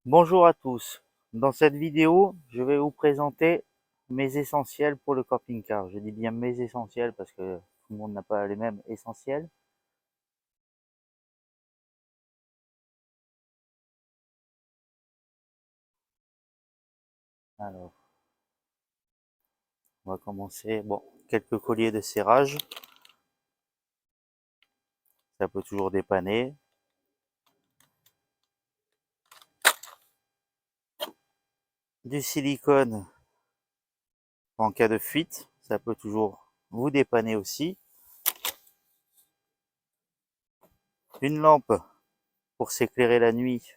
Bonjour à tous. Dans cette vidéo, je vais vous présenter mes essentiels pour le camping-car. Je dis bien mes essentiels parce que tout le monde n'a pas les mêmes essentiels. Alors, on va commencer. Bon, quelques colliers de serrage, ça peut toujours dépanner. Du silicone en cas de fuite, ça peut toujours vous dépanner aussi. Une lampe pour s'éclairer la nuit.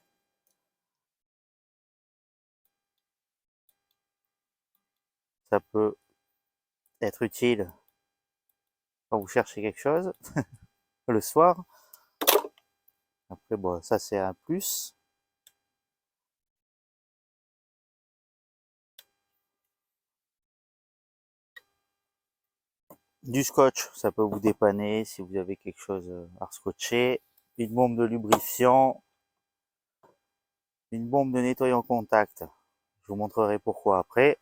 Ça peut être utile quand vous cherchez quelque chose le soir. Après, bon, ça c'est un plus. Du scotch, ça peut vous dépanner si vous avez quelque chose à scotcher. Une bombe de lubrifiant, une bombe de nettoyant contact. Je vous montrerai pourquoi après.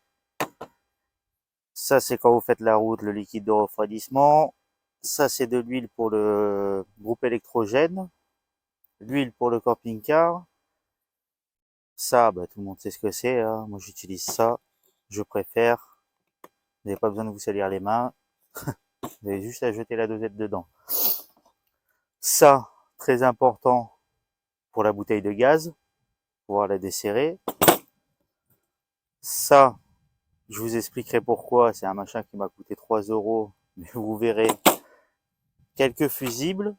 Ça, c'est quand vous faites la route, le liquide de refroidissement. Ça, c'est de l'huile pour le groupe électrogène. L'huile pour le camping-car. Ça, bah, tout le monde sait ce que c'est, hein. Moi, j'utilise ça. Je préfère. Vous n'avez pas besoin de vous salir les mains. Vous avez juste à jeter la dosette dedans. Ça, très important pour la bouteille de gaz. Pouvoir la desserrer. Ça, je vous expliquerai pourquoi. C'est un machin qui m'a coûté 3 euros. Mais vous verrez. Quelques fusibles.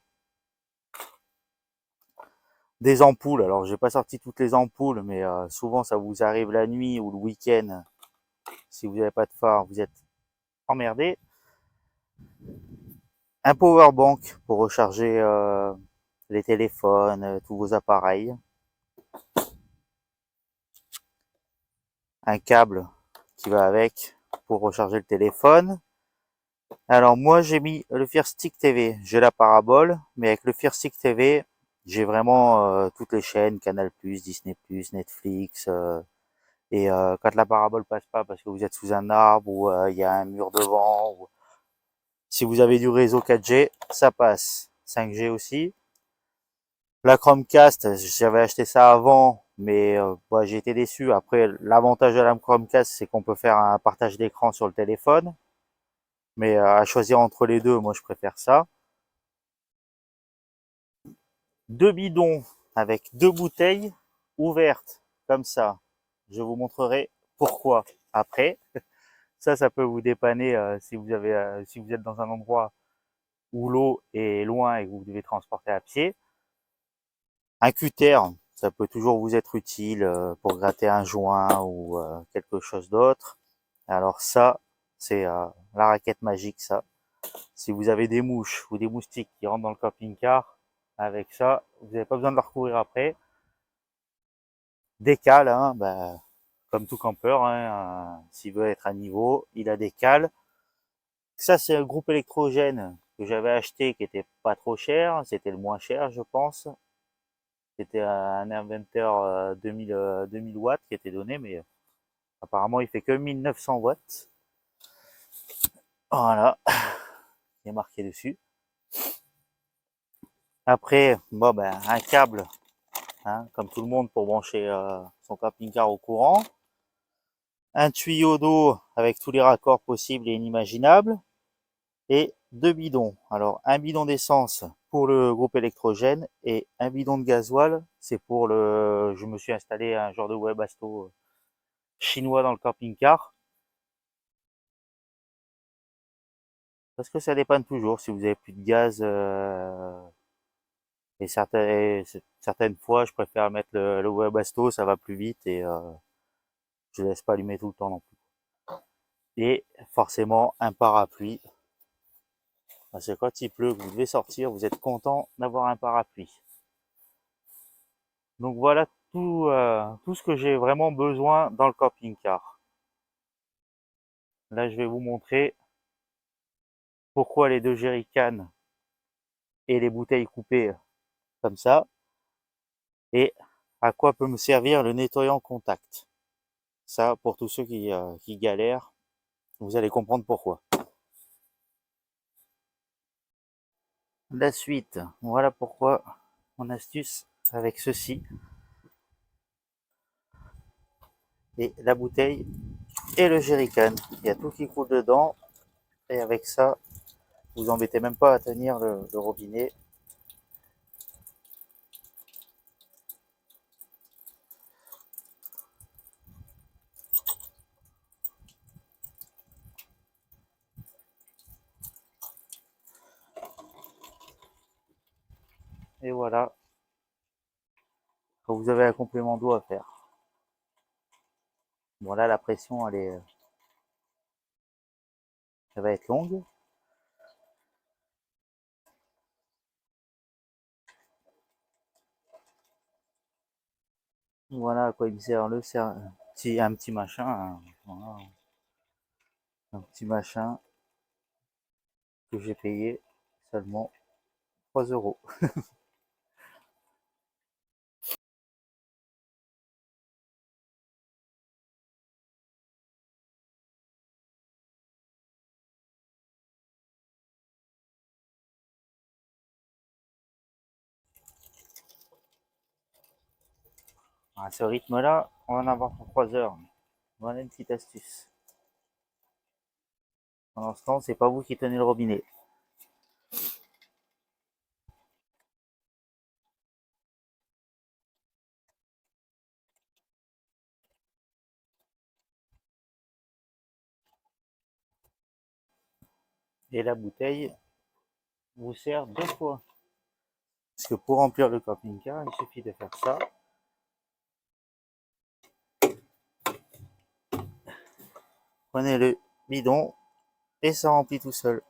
Des ampoules. Alors, j'ai pas sorti toutes les ampoules, mais souvent, ça vous arrive la nuit ou le week-end. Si vous n'avez pas de phare, vous êtes emmerdé. Un power bank pour recharger les téléphones, tous vos appareils. Un câble qui va avec pour recharger le téléphone. Alors moi j'ai mis le Fire Stick TV, j'ai la parabole, mais avec le Fire Stick TV, j'ai vraiment toutes les chaînes, Canal+, Disney+, Netflix, et quand la parabole passe pas parce que vous êtes sous un arbre ou il y a un mur devant, ou si vous avez du réseau 4G, ça passe. 5G aussi. La Chromecast, j'avais acheté ça avant, mais bah, j'ai été déçu. Après, l'avantage de la Chromecast, c'est qu'on peut faire un partage d'écran sur le téléphone, mais à choisir entre les deux, moi je préfère ça. Deux bidons avec deux bouteilles ouvertes comme ça. Je vous montrerai pourquoi après. Ça peut vous dépanner si vous êtes dans un endroit où l'eau est loin et que vous devez transporter à pied. Un cutter, ça peut toujours vous être utile pour gratter un joint ou quelque chose d'autre. Alors ça, c'est la raquette magique, ça. Si vous avez des mouches ou des moustiques qui rentrent dans le camping-car, avec ça, vous n'avez pas besoin de leur courir après. Des cales, hein, bah, comme tout campeur, hein, s'il veut être à niveau, il a des cales. Ça, c'est un groupe électrogène que j'avais acheté qui était pas trop cher. C'était le moins cher, je pense. C'était un inverteur 2000 watts qui était donné, mais apparemment, il fait que 1900 watts. Voilà, il est marqué dessus. Après, bon, ben, un câble, hein, comme tout le monde, pour brancher son camping-car au courant. Un tuyau d'eau avec tous les raccords possibles et inimaginables. Et deux bidons. Alors, un bidon d'essence pour le groupe électrogène et un bidon de gasoil, c'est pour le... Je me suis installé un genre de Webasto chinois dans le camping-car. Parce que ça dépanne toujours si vous avez plus de gaz. Et certaines fois, je préfère mettre le Webasto, ça va plus vite et je laisse pas allumer tout le temps non plus. Et forcément, un parapluie. Parce que quand il pleut, que vous devez sortir, vous êtes content d'avoir un parapluie. Donc voilà tout ce que j'ai vraiment besoin dans le camping-car. Là, je vais vous montrer pourquoi les deux jerrycans et les bouteilles coupées comme ça. Et à quoi peut me servir le nettoyant contact. Ça, pour tous ceux qui galèrent, vous allez comprendre pourquoi. La suite, voilà pourquoi mon astuce avec ceci. Et la bouteille et le jerrycan. Il y a tout qui coule dedans. Et avec ça, vous embêtez même pas à tenir le robinet. Et voilà, quand vous avez un complément d'eau à faire. Bon là, la pression, elle va être longue. Voilà à quoi il me sert c'est un petit machin. Voilà, un petit machin que j'ai payé seulement 3 €. À ce rythme-là, on va en avoir pour 3 heures. Voilà une petite astuce. Pendant ce temps, c'est pas vous qui tenez le robinet. Et la bouteille vous sert 2 fois. Parce que pour remplir le camping-car, il suffit de faire ça. Prenez le bidon et ça remplit tout seul.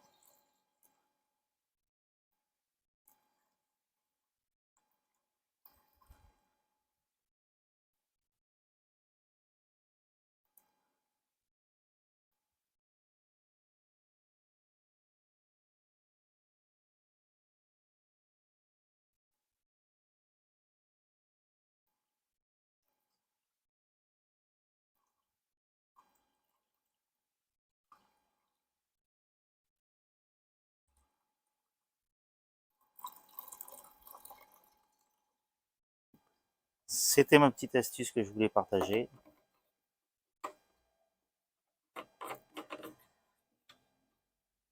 C'était ma petite astuce que je voulais partager.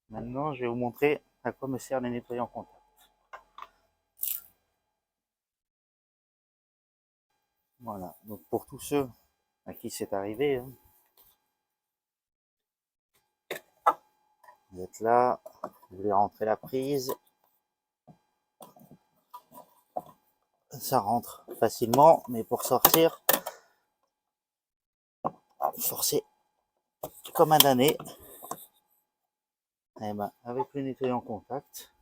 Maintenant, je vais vous montrer à quoi me sert le nettoyant contact. Voilà, donc pour tous ceux à qui c'est arrivé, hein, vous êtes là, vous voulez rentrer la prise, ça rentre facilement, mais pour sortir, forcez comme un damné. Eh ben, avec le nettoyant contact,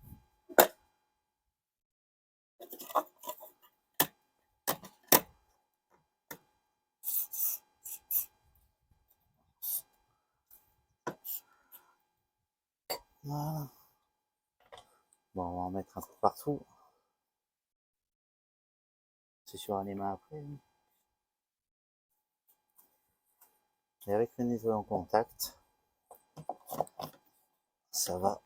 voilà. Bon, on va en mettre un peu partout. C'est sur les mains après. Et avec le nettoyant contact, ça va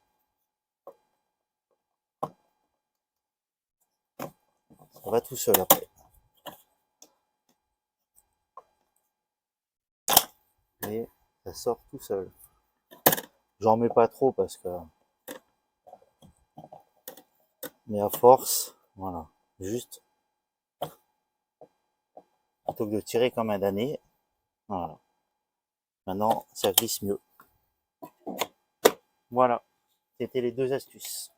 tout seul après. Et ça sort tout seul. J'en mets pas trop parce que, mais à force, voilà, juste plutôt que de tirer comme un damné, voilà. Maintenant, ça glisse mieux. Voilà, c'était les 2 astuces.